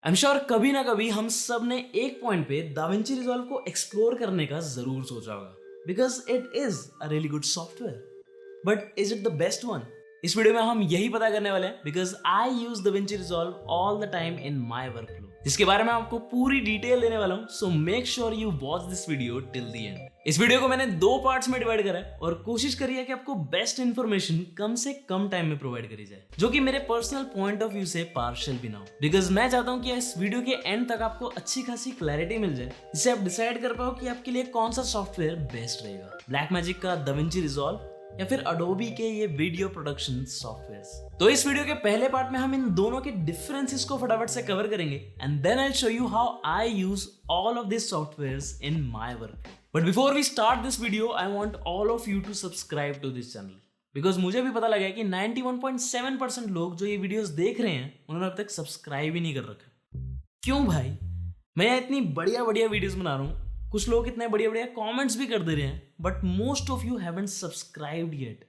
I am sure कभी ना कभी हम सब ने एक पॉइंट पे दाविंची रिजॉल्व को एक्सप्लोर करने का जरूर सोचा होगा because it is a really good software. But is it the best one? इस वीडियो में हम यही पता करने वाले हैं because I use Da Vinci resolve all the time in my workflow, जिसके बारे में आपको पूरी डिटेल देने वाला हूँ। So make sure you watch this video till the end. इस वीडियो को मैंने 2 पार्ट्स में डिवाइड करा है और कोशिश करी है कि आपको बेस्ट इन्फॉर्मेशन कम से कम टाइम में प्रोवाइड करी जाए, जो कि मेरे पर्सनल पॉइंट ऑफ व्यू से पार्शियल भी ना हो। बिकॉज मैं चाहता हूँ कि इस वीडियो के एंड तक आपको अच्छी खासी क्लैरिटी मिल जाए, जिससे आप डिसाइड कर पाओ कि आपके लिए कौन सा सॉफ्टवेयर बेस्ट रहेगा, ब्लैकमैजिक का दाविंची रिजॉल्व या फिर अडोबी के ये वीडियो प्रोडक्शन सॉफ्टवेयर्स। तो इस वीडियो के पहले पार्ट में हम इन दोनों के डिफरेंसेस को फटाफट से कवर करेंगे and then I will show you how I use all of this softwares in my work. But before we start this video I want all of you to subscribe to this channel, because मुझे भी पता लगा है कि 91.7% लोग जो ये videos देख रहे हैं उन्होंने अब तक सब्सक्राइब ही नहीं कर रखा। क्यों भाई? मैं इतनी बढ़िया बढ़िया वीडियोस बना रहा हूँ, कुछ लोग इतने बढ़िया बढ़िया कमेंट्स भी कर दे रहे हैं, but most of you haven't subscribed yet.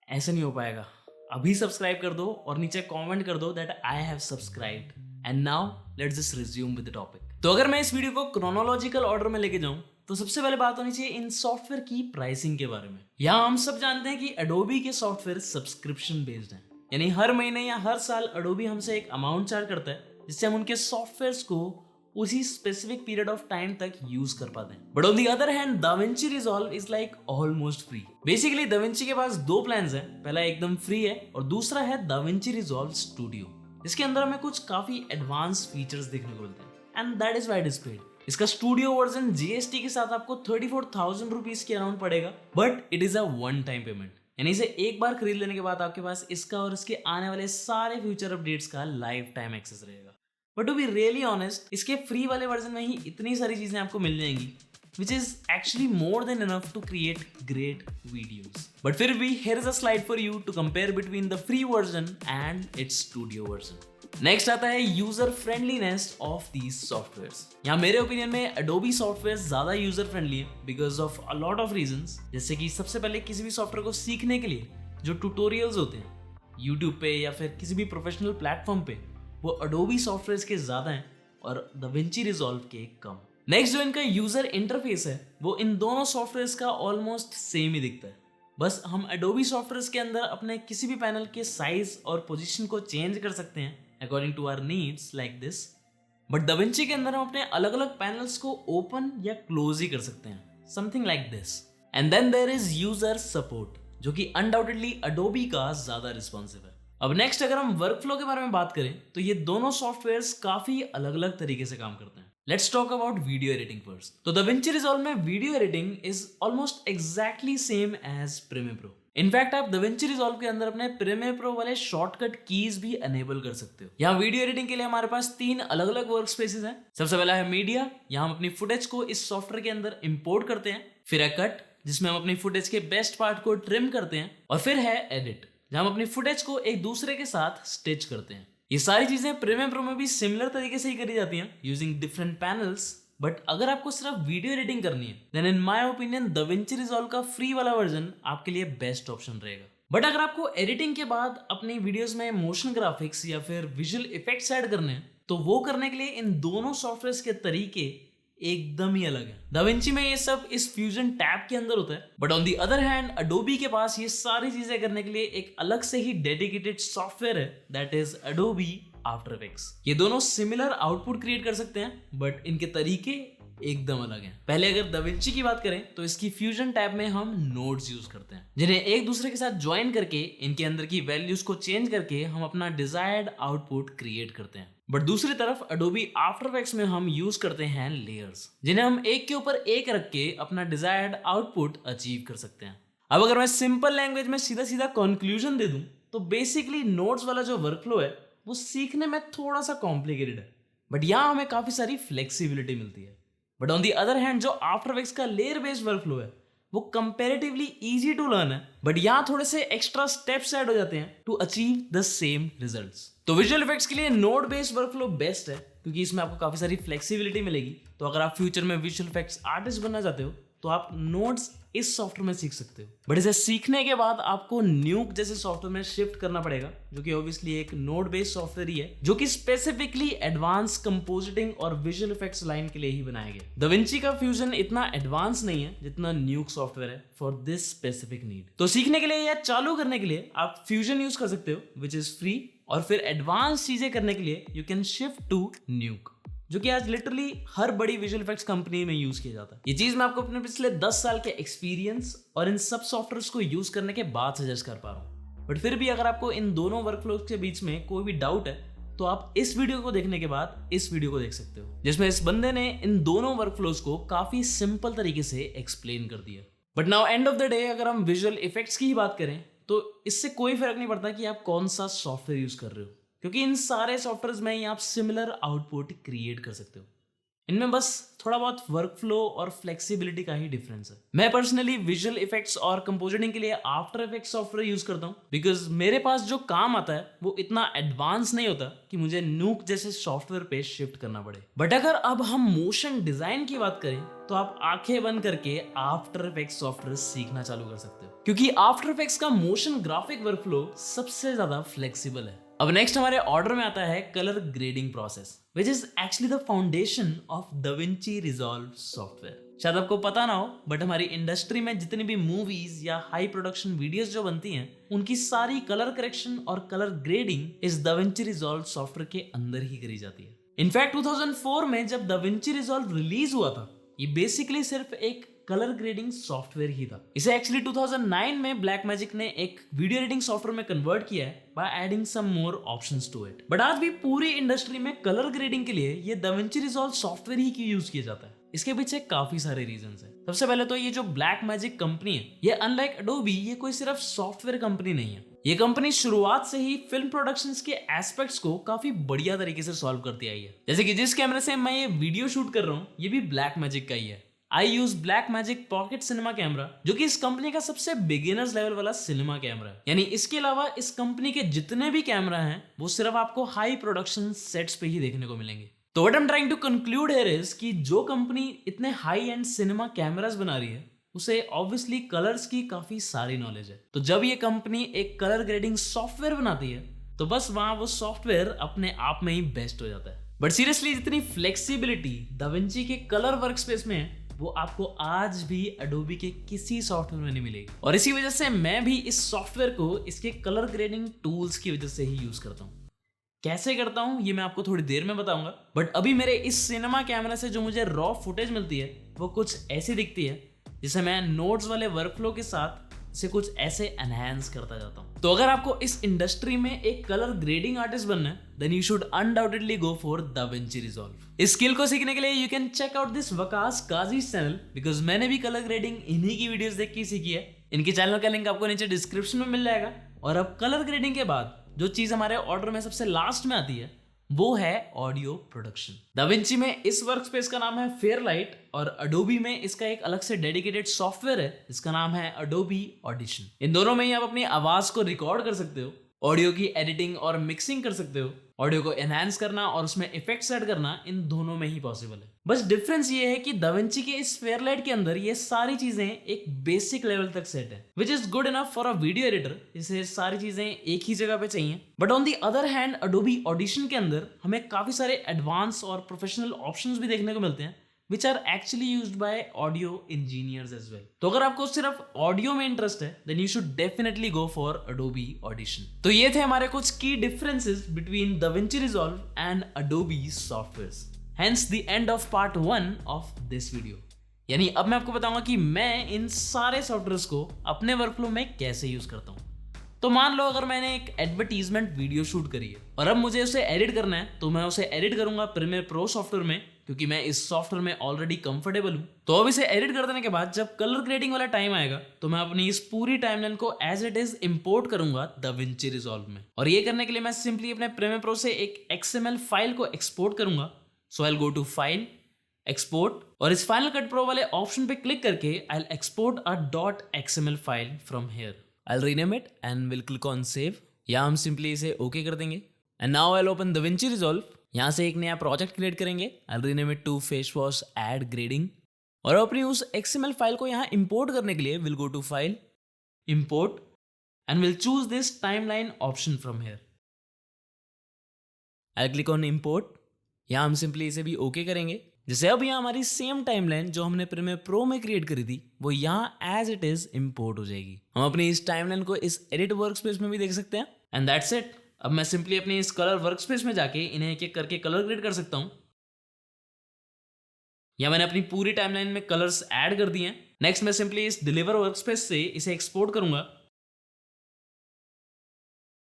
ऐसा नहीं हो पाएगा। अभी सब्सक्राइब कर दो और नीचे कमेंट कर दो that I have subscribed. And now let's just resume with the topic. तो अगर मैं इस वीडियो को क्रोनोलॉजिकल ऑर्डर में लेके जाऊं तो सबसे पहले बात होनी चाहिए इन सॉफ्टवेयर की प्राइसिंग के बारे में। यहाँ हम सब जानते हैं कि अडोबी के सॉफ्टवेयर सब्सक्रिप्शन बेस्ड हैं, यानी हर महीने या हर साल अडोबी हमसे एक अमाउंट चार्ज करता है जिससे हम उनके सॉफ्टवेयर्स को उसी स्पेसिफिक पीरियड ऑफ टाइम तक यूज कर पाते हैं। But on the other hand Da Vinci resolve is like almost free. Basically Da Vinci के पास 2 प्लान्स हैं, पहला एकदम फ्री है और दूसरा है दाविंची रिजॉल्व स्टूडियो, जिसके अंदर हमें कुछ काफी एडवांस फीचर्स देखने को मिलते हैं and that is why it is paid. इसका स्टूडियो वर्जन जीएसटी के साथ आपको 34,000 रुपीज के अराउंड पड़ेगा, but it is a one time payment, यानी इसे एक बार खरीद लेने के बाद आपके पास इसका और इसके आने वाले सारे फ्यूचर अपडेट्स का लाइफ टाइम एक्सेस रहेगा। But to be really honest, इसके फ्री वाले वर्जन में ही इतनी सारी चीजें आपको मिल जाएंगी which is actually more than enough to create great videos. But फिर भी here is a slide for you to compare between the free version and its studio version. Next आता है user friendliness of these softwares. यहाँ मेरे opinion में Adobe software ज्यादा user friendly है because of a lot of reasons. जैसे कि सबसे पहले किसी भी सॉफ्टवेयर को सीखने के लिए जो ट्यूटोरियल्स होते हैं यूट्यूब पे या फिर किसी भी प्रोफेशनल प्लेटफॉर्म पे, वो Adobe सॉफ्टवेयर के ज्यादा हैं और दाविंची रिजॉल्व के कम। नेक्स्ट जो इनका यूजर इंटरफेस है वो इन दोनों सॉफ्टवेयर्स का ऑलमोस्ट सेम ही दिखता है, बस हम Adobe सॉफ्टवेयर्स के अंदर अपने किसी भी पैनल के साइज और पोजीशन को चेंज कर सकते हैं according to our needs like this. But DaVinci के अंदर हम अपने अलग अलग पैनल्स को ओपन या क्लोज ही कर सकते हैं, something like this. And then there is user support, जो कि अनडाउटेडली Adobe का ज्यादा रिस्पॉन्सिव है। अब नेक्स्ट अगर हम वर्कफ्लो के बारे में बात करें तो ये दोनों सॉफ्टवेयर्स काफी अलग अलग तरीके से काम करते हैं। Let's talk about video editing first. तो दाविंची रिजॉल्व में video editing is almost exactly same as Premiere Pro. In fact आप दाविंची रिजॉल्व के अंदर अपने प्रीमियर प्रो वाले शॉर्टकट कीज भी अनेबल कर सकते हो। यहाँ वीडियो एडिटिंग के लिए हमारे पास 3 अलग अलग वर्क स्पेसेस हैं। सबसे पहला है मीडिया, यहाँ हम अपनी फुटेज को इस सॉफ्टवेयर के अंदर इंपोर्ट करते हैं। फिर है कट, जिसमें हम अपनी फुटेज के बेस्ट पार्ट को ट्रिम करते हैं। और फिर है एडिट, जहाँ हम अपनी फुटेज को एक दूसरे के साथ स्टिच करते हैं। ये सारी चीजें प्रीमियर प्रो में भी सिमिलर तरीके से ही करी जाती हैं यूजिंग डिफरेंट पैनल्स। बट अगर आपको सिर्फ वीडियो एडिटिंग करनी है then in my opinion DaVinci Resolve का फ्री वाला वर्जन आपके लिए बेस्ट ऑप्शन रहेगा। बट अगर आपको एडिटिंग के बाद अपनी वीडियोस में मोशन ग्राफिक्स या फिर विजुअल इफेक्ट्स ऐड करने हैं तो वो करने के लिए इन दोनों सॉफ्टवेयर्स के तरीके एकदम ही अलग है। दाविंची में ये सब इस फ्यूजन टैब के अंदर होता है, but on the other hand Adobe के पास ये सारी चीजें करने के लिए एक अलग से ही डेडिकेटेड सॉफ्टवेयर है, that is Adobe after effects. ये दोनों सिमिलर आउटपुट क्रिएट कर सकते हैं बट इनके तरीके एकदम अलग हैं। पहले अगर दाविंची की बात करें तो इसकी फ्यूजन टैब में हम नोड्स यूज करते हैं, जिन्हें एक दूसरे के साथ ज्वाइन करके इनके अंदर की वैल्यूज को चेंज करके हम अपना डिजायर्ड आउटपुट क्रिएट करते हैं। बट दूसरी तरफ Adobe आफ्टर इफेक्ट्स में हम यूज करते हैं लेयर्स, जिन्हें हम एक के ऊपर एक रख के अपना डिजायर्ड आउटपुट अचीव कर सकते हैं। अब अगर मैं सिंपल लैंग्वेज में सीधा सीधा कंक्लूजन दे दूं तो बेसिकली नोड्स वाला जो वर्कफ्लो है वो सीखने में थोड़ा सा कॉम्प्लिकेटेड है, बट यहाँ हमें काफी सारी फ्लेक्सिबिलिटी मिलती है। But on the other hand जो आफ्टर इफेक्ट्स का लेयर बेस्ड वर्कफ्लो है वो कंपैरेटिवली इजी टू लर्न है, बट यहाँ थोड़े से एक्स्ट्रा स्टेप्स ऐड हो जाते हैं to achieve the same results. तो विजुअल इफेक्ट्स के लिए नोड बेस्ड वर्कफ्लो बेस्ट है क्योंकि इसमें आपको काफी सारी फ्लेक्सिबिलिटी मिलेगी। तो अगर आप फ्यूचर में विजुअल इफेक्ट्स आर्टिस्ट बनना चाहते हो तो आप नोड्स इस सॉफ्टवेयर में सीख सकते हो। बट इसे सीखने के बाद आपको न्यूक जैसे सॉफ्टवेयर में शिफ्ट करना पड़ेगा, जो कि ऑब्वियसली एक नोड बेस्ड सॉफ्टवेयर ही है, जो कि स्पेसिफिकली एडवांस कंपोजिटिंग और विजुअल इफेक्ट्स लाइन के लिए ही बनाया गया। दाविंची का फ्यूजन इतना एडवांस नहीं है जितना न्यूक सॉफ्टवेयर है फॉर दिस स्पेसिफिक नीड। तो सीखने के लिए या चालू करने के लिए आप फ्यूजन यूज कर सकते हो, विच इज फ्री, और फिर एडवांस चीजें करने के लिए you can shift to Nuke, जो कि आज लिटरली हर बड़ी विजुअल इफेक्ट्स कंपनी में यूज किया जाता है। ये चीज मैं आपको अपने पिछले 10 साल के एक्सपीरियंस और इन सब सॉफ्टवेयर्स को यूज करने के बाद सजेस्ट कर पा रहा हूँ। बट फिर भी अगर आपको इन दोनों वर्कफ्लोज के बीच में कोई भी डाउट है तो आप इस वीडियो को देखने के बाद इस वीडियो को देख सकते हो, जिसमें इस बंदे ने इन दोनों वर्कफ्लोज को काफी सिंपल तरीके से एक्सप्लेन कर दिया। But now end of the day अगर हम विजुअल इफेक्ट्स की ही बात करें तो इससे कोई फर्क नहीं पड़ता कि आप कौन सा सॉफ्टवेयर यूज कर रहे हो, क्योंकि इन सारे सॉफ्टवेयर्स में ही आप सिमिलर आउटपुट क्रिएट कर सकते हो। इनमें बस थोड़ा बहुत वर्कफ्लो और फ्लेक्सिबिलिटी का ही डिफरेंस है। मैं पर्सनली विजुअल इफेक्ट्स और कंपोजिटिंग के लिए आफ्टर इफेक्ट्स सॉफ्टवेयर यूज करता हूँ, बिकॉज मेरे पास जो काम आता है वो इतना एडवांस नहीं होता कि मुझे न्यूक जैसे सॉफ्टवेयर पे शिफ्ट करना पड़े। बट अगर अब हम मोशन डिजाइन की बात करें तो आप आंखें बंद करके आफ्टर इफेक्ट्स सॉफ्टवेयर सीखना चालू कर सकते हो, क्योंकि आफ्टर इफेक्ट्स का मोशन ग्राफिक वर्कफ्लो सबसे ज्यादा फ्लेक्सिबल है। अब नेक्स्ट हमारे ऑर्डर में आता है colour grading process, which is actually the foundation of DaVinci Resolve software. शायद आपको पता ना हो, बट हमारी इंडस्ट्री में जितनी भी मूवीज या हाई प्रोडक्शन वीडियोस जो बनती हैं, उनकी सारी कलर करेक्शन और कलर ग्रेडिंग इस DaVinci Resolve सॉफ्टवेयर के अंदर ही करी जाती है। इनफैक्ट 2004 में जब DaVinci Resolve रिलीज हुआ था, ये बेसिकली सिर्फ एक कलर ग्रेडिंग सॉफ्टवेयर ही था। इसे एक्चुअली 2009 में ब्लैक मैजिक ने एक वीडियो एडिटिंग सॉफ्टवेयर में कन्वर्ट किया है by adding some more options to it. But आज भी पूरी इंडस्ट्री में कलर ग्रेडिंग के लिए ये DaVinci Resolve सॉफ्टवेयर ही क्यों यूज किया जाता है, इसके पीछे काफी सारे रीजंस हैं। सबसे पहले तो ये जो ब्लैक मैजिक कंपनी है, ये अनलाइक एडोबी ये कोई सिर्फ सॉफ्टवेयर कंपनी नहीं है। ये कंपनी शुरुआत से ही फिल्म प्रोडक्शंस के एस्पेक्ट्स को काफी बढ़िया तरीके से सॉल्व करती आई है। जैसे कि जिस कैमरे से मैं ये वीडियो शूट कर रहा हूँ, ये भी ब्लैक मैजिक का ही है। I use black magic pocket cinema camera, जो कि इस कंपनी का सबसे बिगिनर्स लेवल वाला सिनेमा कैमरा है। यानी इसके अलावा इस कंपनी के जितने भी कैमरा हैं वो सिर्फ आपको हाई प्रोडक्शन सेट्स पे ही देखने को मिलेंगे। तो what I am trying to conclude here is कि जो कंपनी इतने हाई एंड सिनेमा कैमरास बना रही है उसे ऑब्वियसली कलर्स की काफी सारी नॉलेज है। तो जब ये कंपनी एक कलर ग्रेडिंग सॉफ्टवेयर बनाती है तो बस वहां वो सॉफ्टवेयर अपने आप में ही बेस्ट हो जाता है। बट सीरियसली जितनी फ्लेक्सिबिलिटी DaVinci के कलर वर्कस्पेस में है वो आपको आज भी Adobe के किसी सॉफ्टवेयर में नहीं मिलेगी। और इसी वजह से मैं भी इस सॉफ्टवेयर को इसके कलर ग्रेडिंग टूल्स की वजह से ही यूज करता हूँ। कैसे करता हूँ ये मैं आपको थोड़ी देर में बताऊंगा, बट अभी मेरे इस सिनेमा कैमरा से जो मुझे रॉ फुटेज मिलती है वो कुछ ऐसी दिखती है, जिसे मैं नोट्स वाले वर्कफ्लो के साथ इसे कुछ ऐसे एनहांस करता जाता हूँ। तो अगर आपको इस इंडस्ट्री में एक कलर ग्रेडिंग आर्टिस्ट बनना है, then you should undoubtedly go for DaVinci Resolve। इस स्किल को सीखने के लिए you can check out this Waqas Qazi channel, because मैंने भी कलर ग्रेडिंग इन्हीं की वीडियोस देख के सीखी है। इनके चैनल का लिंक आपको नीचे डिस्क्रिप्शन में मिल जाएगा। और अब कलर ग्रेडिंग के बाद जो चीज हमारे ऑर्डर में सबसे लास्ट में आती है वो है ऑडियो प्रोडक्शन। DaVinci में इस वर्कस्पेस का नाम है Fairlight और Adobe में इसका एक अलग से डेडिकेटेड सॉफ्टवेयर है जिसका नाम है Adobe Audition। इन दोनों में ही आप अपनी आवाज को रिकॉर्ड कर सकते हो, ऑडियो की एडिटिंग और मिक्सिंग कर सकते हो, ऑडियो को एनहांस करना और उसमें इफेक्ट्स ऐड करना इन दोनों में ही पॉसिबल है। बस डिफरेंस ये है कि DaVinci के इस Fairlight के अंदर ये सारी चीजें एक बेसिक लेवल तक सेट है, which is good enough for a video editor, जिसे सारी चीजें एक ही जगह पे चाहिए। But on the other hand Adobe Audition के अंदर हमें काफी सारे एडवांस और प्रोफेशनल ऑप्शंस भी देखने को मिलते हैं, which are actually used by audio engineers as well। तो अगर आपको सिर्फ ऑडियो में इंटरेस्ट है then you should definitely go for Adobe Audition। तो ये थे हमारे कुछ की differences between DaVinci Resolve and Adobe softwares. Hence the end of part 1 of this video। यानी अब मैं आपको बताऊंगा कि मैं इन सारे सॉफ्टवेयर्स को अपने वर्कफ्लो में कैसे यूज करता हूँ। तो मान लो अगर मैंने एक एडवर्टीजमेंट वीडियो शूट करी है और अब मुझे उसे एडिट करना है, तो मैं उसे एडिट करूंगा प्रीमियर प्रो सॉफ्टवेयर में, क्योंकि मैं इस सॉफ्टवेयर में ऑलरेडी कंफर्टेबल हूं। तो अब इसे एडिट कर देने के बाद जब कलर ग्रेडिंग वाला टाइम आएगा तो मैं अपनी इस पूरी टाइमलाइन को एज इट इज इंपोर्ट करूंगा DaVinci Resolve में। और ये करने के लिए मैं सिंपली अपने प्रीमियर प्रो से एक XML फाइल को एक्सपोर्ट करूंगा। So I will go to file, export, और इस फाइनल कट प्रो वाले ऑप्शन पे क्लिक करके I will export a .xml file from here. I'll rename it and we'll click on save, या हम simply इसे ओके कर देंगे। And now I'll open DaVinci Resolve। यहाँ से एक नया प्रोजेक्ट क्रिएट करेंगे। I'll rename it to face wash add grading। और अपनी उस XML फाइल को यहाँ इंपोर्ट करने के लिए will go to file, import and will choose this timeline option from here. I click on import. यहाँ हम सिंपली इसे भी ओके करेंगे। जैसे अब यहाँ हमारी सेम टाइमलाइन जो हमने प्रीमियर प्रो में क्रिएट करी थी वो यहाँ एज इट इज इंपोर्ट हो जाएगी। हम अपनी इस टाइमलाइन को इस एडिट वर्कस्पेस में भी देख सकते हैं एंड दैट्स इट। अब मैं सिंपली अपनी इस कलर वर्कस्पेस में जाके इन्हें एक एक करके कलर ग्रेड कर सकता हूँ। या मैंने अपनी पूरी टाइमलाइन में कलर्स ऐड कर दिए हैं। नेक्स्ट मैं सिंपली इस डिलीवर वर्कस्पेस से इसे एक्सपोर्ट करूंगा।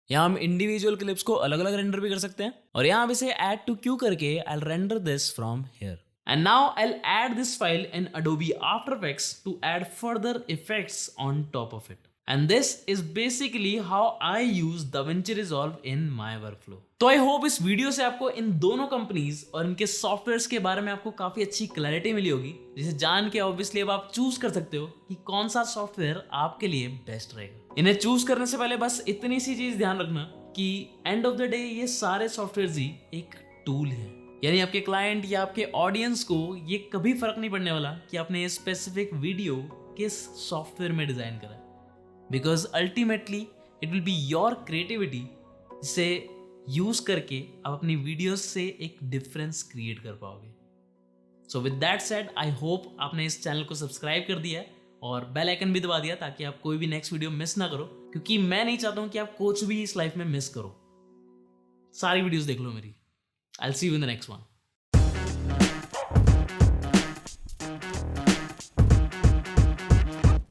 यहाँ हम इंडिविजुअल क्लिप्स को अलग अलग रेंडर भी कर सकते हैं और यहाँ आप इसे ऐड टू क्यू करके I'll render this from here. And now I'll add this file in Adobe After Effects to add further effects on top of it. And this is basically how I use DaVinci Resolve in my workflow. तो I hope इस video से आपको इन दोनों companies और इनके softwares के बारे में आपको काफी अच्छी क्लैरिटी मिली होगी, जिसे जान के ऑब्वियसली अब आप चूज कर सकते हो कि कौन सा सॉफ्टवेयर आपके लिए बेस्ट रहेगा। इन्हें चूज करने से पहले बस इतनी सी चीज ध्यान रखना कि एंड ऑफ द डे ये सारे सॉफ्टवेयर ही एक टूल है। यानी आपके क्लाइंट या आपके ऑडियंस को ये कभी फर्क नहीं पड़ने वाला कि आपने ये स्पेसिफिक वीडियो किस सॉफ्टवेयर में डिजाइन करा, because ultimately it will be your creativity जिसे यूज करके आप अपनी वीडियोस से एक डिफरेंस क्रिएट कर पाओगे। So with that said I hope आपने इस चैनल को सब्सक्राइब कर दिया है और बेल आइकन भी दबा दिया ताकि आप कोई भी नेक्स्ट वीडियो मिस ना करो, क्योंकि मैं नहीं चाहता हूं कि आप कुछ भी इस लाइफ में मिस करो। सारी वीडियोस देख लो मेरी। I will see you in the next one.